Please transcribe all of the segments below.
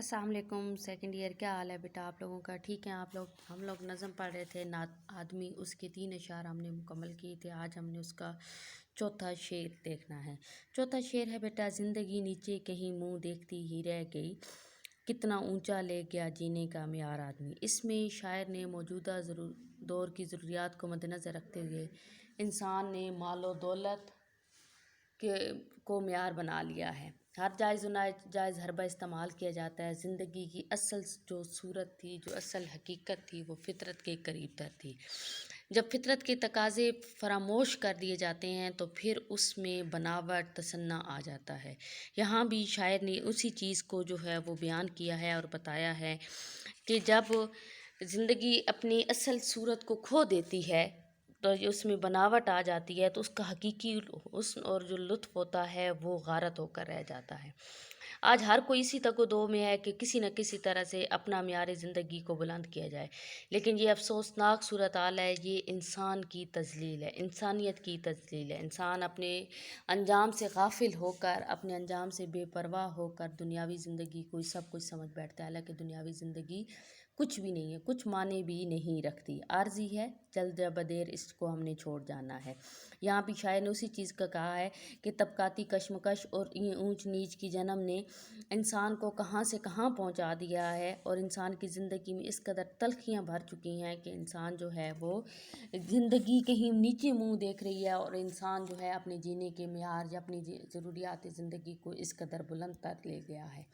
अस्सलाम वालेकुम। Second year, क्या हाल है बेटा आप लोगों का? ठीक है आप लोग? हम लोग नज़म पढ़ रहे थे नात आदमी, उसके 3 अशार हमने मुकम्मल किए थे। आज हमने उसका चौथा शेर देखना है। चौथा शेर है बेटा, ज़िंदगी नीचे कहीं मुंह देखती ही रह गई, कितना ऊंचा ले गया जीने का मियार आदमी। इसमें शायर ने मौजूदा दौर की ज़रूरियात को मद्देनज़र रखते हुए इंसान ने मालो दौलत के को म्यार बना लिया है। हर जायज़ व नाजायज़ हरबा इस्तेमाल किया जाता है। ज़िंदगी की असल जो सूरत थी, जो असल हकीकत थी, वो फितरत के करीब तर थी। जब फितरत के तकाज़े फरामोश कर दिए जाते हैं तो फिर उसमें बनावट तसन्ना आ जाता है। यहाँ भी शायर ने उसी चीज़ को जो है वो बयान किया है और बताया है कि जब ज़िंदगी अपनी असल सूरत को खो देती है तो ये उसमें बनावट आ जाती है, तो उसका हकीकी हुस्न और जो लुत्फ़ होता है वो गारत होकर रह जाता है। आज हर कोई इसी तको-दो में है कि किसी न किसी तरह से अपना मियार ज़िंदगी को बुलंद किया जाए, लेकिन ये अफ़सोसनाक सूरत हाल है, ये इंसान की तज़लील है, इंसानियत की तज़लील है। इंसान अपने अंजाम से गाफ़िल होकर, अपने अंजाम से बेपरवाह होकर दुनियावी ज़िंदगी को सब कुछ समझ बैठता है, हालाँकि दुनियावी ज़िंदगी कुछ भी नहीं है, कुछ माने भी नहीं रखती, आर्ज़ी है, जल्द या बदेर इसको हमने छोड़ जाना है। यहाँ भी शायर ने उसी चीज़ का कहा है कि तबकाती कशमकश और ऊंच नीच की जन्म ने इंसान को कहाँ से कहाँ पहुँचा दिया है, और इंसान की ज़िंदगी में इस कदर तलखियाँ भर चुकी हैं कि इंसान जो है वो ज़िंदगी कहीं नीचे मुँह देख रही है, और इंसान जो है अपने जीने के मियार या अपनी ज़रूरियात ज़िंदगी को इस कदर बुलंद कर ले गया है।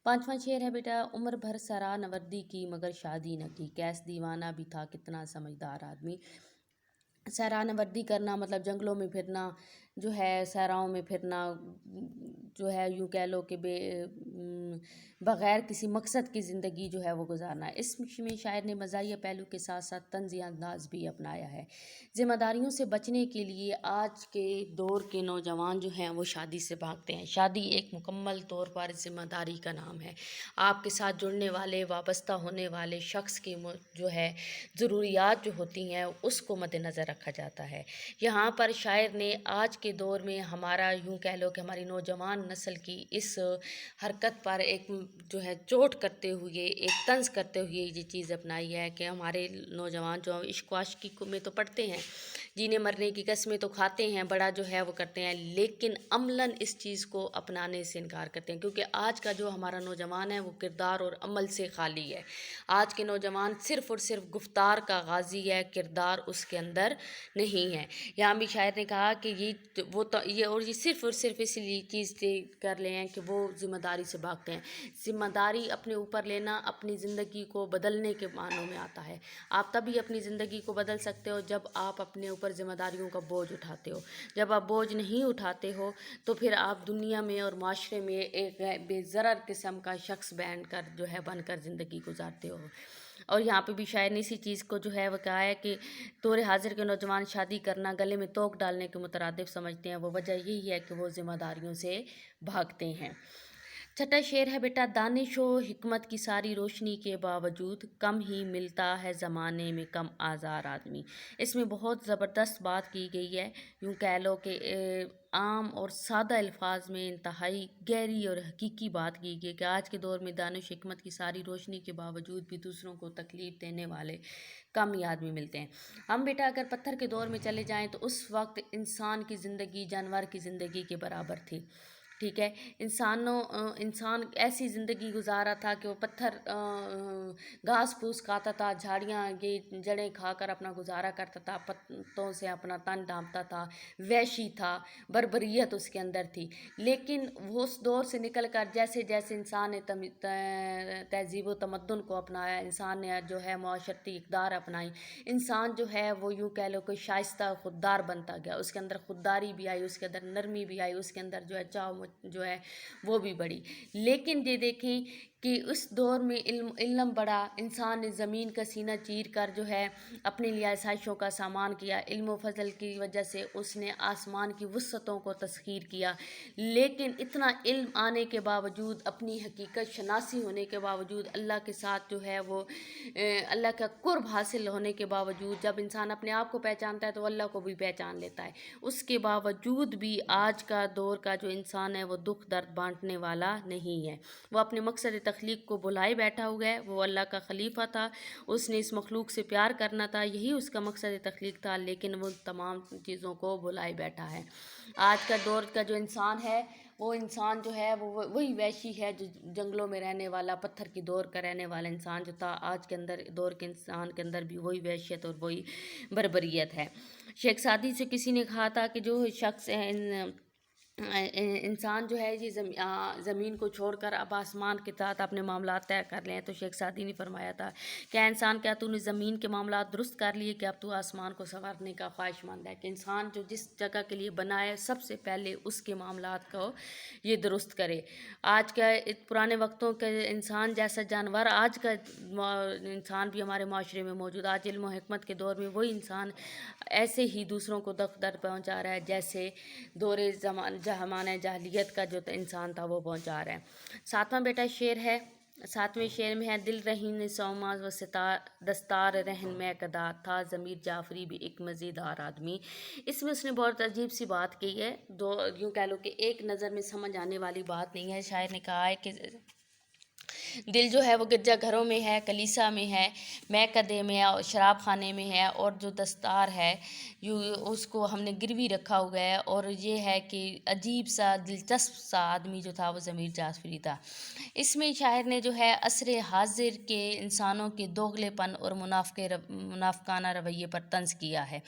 पांचवा शेर है बेटा, उम्र भर सरा नवर्दी की मगर शादी न की, कैस दीवाना भी था कितना समझदार आदमी। सैरान वर्दी करना मतलब जंगलों में फिरना जो है, सहराओं में फिरना जो है, यूँ कह लो कि बग़ैर किसी मकसद की ज़िंदगी जो है वो गुजारना है। इसमें शायर ने मज़ाहिया पहलू के साथ साथ तंज़ी अंदाज़ भी अपनाया है। ज़िम्मेदारियों से बचने के लिए आज के दौर के नौजवान जो हैं वो शादी से भागते हैं। शादी एक मुकम्मल तौर पर ज़िम्मेदारी का नाम है। आपके साथ जुड़ने वाले, वाबस्ता होने वाले शख्स की जो है ज़रूरियात जो होती हैं उसको मद्देनज़र रखा जाता है। यहाँ पर शायर ने आज के दौर में हमारा यूँ कह लो कि हमारी नौजवान नस्ल की इस हरकत पर एक जो है चोट करते हुए, एक तंज़ करते हुए ये चीज़ अपनाई है कि हमारे नौजवान जो इश्क व आशिकी में तो पढ़ते हैं, जीने मरने की कस्में तो खाते हैं, बड़ा जो है वो करते हैं, लेकिन अमलन इस चीज़ को अपनाने से इनकार करते हैं, क्योंकि आज का जो हमारा नौजवान है वो किरदार और अमल से खाली है। आज के नौजवान सिर्फ़ और सिर्फ गुफ्तार का गाज़ी है, किरदार उसके अंदर नहीं है। यहाँ भी शायर ने कहा कि ये सिर्फ़ और सिर्फ इसलिए चीज़ कर ले हैं कि वो ज़िम्मेदारी से भागते हैं। ज़िम्मेदारी अपने ऊपर लेना अपनी ज़िंदगी को बदलने के मानों में आता है। आप तभी अपनी ज़िंदगी को बदल सकते हो जब आप अपने ऊपर ज़िम्मेदारियों का बोझ उठाते हो। जब आप बोझ नहीं उठाते हो तो फिर आप दुनिया में और माशरे में एक बेज़रर किस्म का शख्स बनकर ज़िंदगी गुजारते हो। और यहाँ पे भी शायर ने इसी चीज़ को जो है वो कहा है कि दौर हाज़िर के नौजवान शादी करना गले में तोक डालने के मुतरादिफ समझते हैं। वो वजह यही है कि वो ज़िम्मेदारियों से भागते हैं। छठा शेर है बेटा, दानिश व हिकमत की सारी रोशनी के बावजूद कम ही मिलता है ज़माने में कम आज़ार आदमी। इसमें बहुत ज़बरदस्त बात की गई है, यूँ कह लो कि आम और सादा अल्फाज में इंतहाई गहरी और हकीकी बात की गई कि आज के दौर में दानिश हिकमत की सारी रोशनी के बावजूद भी दूसरों को तकलीफ़ देने वाले कम ही आदमी मिलते हैं। हम बेटा अगर पत्थर के दौर में चले जाएं तो उस वक्त इंसान की ज़िंदगी जानवर की ज़िंदगी के बराबर थी, ठीक है। इंसान ऐसी ज़िंदगी गुजारा था कि वो पत्थर घास फूस खाता था, झाड़ियाँ ये जड़ें खाकर अपना गुजारा करता था, पत्तों से अपना तन ढांपता था, वहशी था, बर्बरियत उसके अंदर थी। लेकिन वो उस दौर से निकल कर जैसे जैसे इंसान ने तहज़ीब व तमद्दुन को अपनाया, इंसान ने जो है मुआशरती इक़दार अपनाई, इंसान जो है वो यूँ कह लो कोई शाइस्ता खुददार बनता गया। उसके अंदर खुददारी भी आई, उसके अंदर नरमी भी आई, उसके अंदर जो है चाव जो है वो भी बढ़ी। लेकिन ये देखें कि उस दौर में इल्म बढ़ा, इंसान ने ज़मीन का सीना चीर कर जो है अपने लिए आसाइशों का सामान किया। इल्म व फ़ज़ल की वजह से उसने आसमान की वुसअतों को तस्ख़ीर किया। लेकिन इतना इल्म आने के बावजूद, अपनी हकीकत शनासी होने के बावजूद, अल्लाह के साथ जो है वो अल्लाह का कुर्ब हासिल होने के बावजूद, जब इंसान अपने आप को पहचानता है तो अल्लाह को भी पहचान लेता है। उसके बावजूद भी आज का दौर का जो इंसान है वो दुख दर्द बांटने वाला नहीं है। वो अपने मकसद تخلیق کو بلائے بیٹھا ہوا ہے، وہ اللہ کا خلیفہ تھا، اس نے اس مخلوق سے پیار کرنا تھا، یہی اس کا مقصد تخلیق تھا، لیکن وہ تمام چیزوں کو بلائے بیٹھا ہے۔ آج کا دور کا جو انسان ہے، وہ انسان جو ہے وہ وہی وحشی ہے جو جنگلوں میں رہنے والا، پتھر کی دور کا رہنے والا انسان جو تھا، آج کے اندر دور کے انسان کے اندر بھی وہی وحشیت اور وہی بربریت ہے۔ شیخ سعدی سے کسی نے کہا تھا کہ جو شخص انسان جو ہے یہ زمین کو چھوڑ کر اب آسمان کے ساتھ اپنے معاملات طے کر لیں، تو شیخ سعدی نے فرمایا تھا کہ انسان کیا تو نے زمین کے معاملات درست کر لیے کہ اب تو آسمان کو سنوارنے کا خواہش مند ہے، کہ انسان جو جس جگہ کے لیے بنا ہے سب سے پہلے اس کے معاملات کو یہ درست کرے۔ آج کا پرانے وقتوں کے انسان جیسا جانور آج کا انسان بھی ہمارے معاشرے میں موجود، آج علم و حکمت کے دور میں وہی انسان ایسے ہی دوسروں کو دردر پہنچا رہا ہے جیسے دور زمانہ جاہلیت کا جو انسان تھا وہ پہنچا رہا ہے۔ ساتواں بیٹا شعر ہے، ساتویں شعر میں ہے: دل رہین سوما و دستار رہن میں کدا تھا، ضمیر جعفری بھی ایک مزیدار آدمی۔ اس میں اس نے بہت عجیب سی بات کی ہے، یوں کہہ لو کہ ایک نظر میں سمجھ آنے والی بات نہیں ہے۔ شاعر نے کہا ہے کہ دل جو ہے وہ گرجا گھروں میں ہے، کلیسا میں ہے، مے کدے میں ہے، شراب خانے میں ہے، اور جو دستار ہے اس کو ہم نے گروی رکھا ہوا ہے، اور یہ ہے کہ عجیب سا دلچسپ سا آدمی جو تھا وہ ضمیر جعفری تھا۔ اس میں شاعر نے جو ہے عصر حاضر کے انسانوں کے دوغلے پن اور منافقانہ رویے پر طنز کیا ہے۔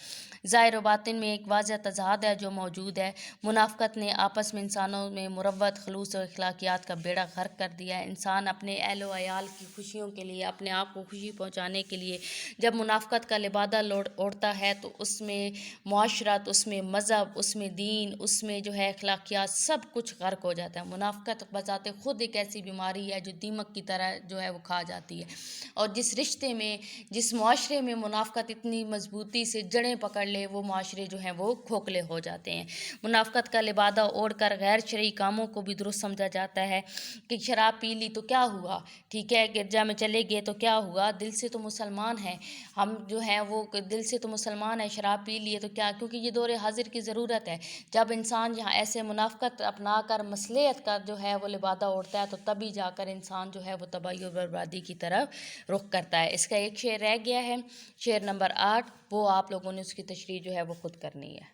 ظاہر و باطن میں ایک واضح تضاد ہے جو موجود ہے۔ منافقت نے آپس میں انسانوں میں مروت، خلوص اور اخلاقیات کا بیڑا غرق کر دیا ہے۔ انسان اپنے اہل و عیال کی خوشیوں کے لیے، اپنے آپ کو خوشی پہنچانے کے لیے جب منافقت کا لبادہ اوڑھتا ہے تو اس میں معاشرت، اس میں مذہب، اس میں دین، اس میں جو ہے اخلاقیات سب کچھ غرق ہو جاتا ہے۔ منافقت بذات خود ایک ایسی بیماری ہے جو دیمک کی طرح جو ہے وہ کھا جاتی ہے، اور جس رشتے میں، جس معاشرے میں منافقت اتنی مضبوطی سے جڑیں پکڑ لے، وہ معاشرے جو ہیں وہ کھوکھلے ہو جاتے ہیں۔ منافقت کا لبادہ اوڑھ کر غیر شرعی کاموں کو بھی درست سمجھا جاتا ہے کہ شراب پی لی تو کیا ہوا، ٹھیک ہے، گرجا میں چلے گئے تو کیا ہوا، دل سے تو مسلمان ہیں ہم، جو ہیں وہ دل سے تو مسلمان ہیں، شراب پی لیے تو کیا، کیونکہ یہ دور حاضر کی ضرورت ہے۔ جب انسان یہاں ایسے منافقت اپنا کر مصلحت کا جو ہے وہ لبادہ اوڑھتا ہے تو تبھی جا کر انسان جو ہے وہ تباہی اور بربادی کی طرف رخ کرتا ہے۔ اس کا ایک شعر رہ گیا ہے، شعر نمبر 8، وہ آپ لوگوں نے اس کی تشریح جو ہے وہ خود کرنی ہے۔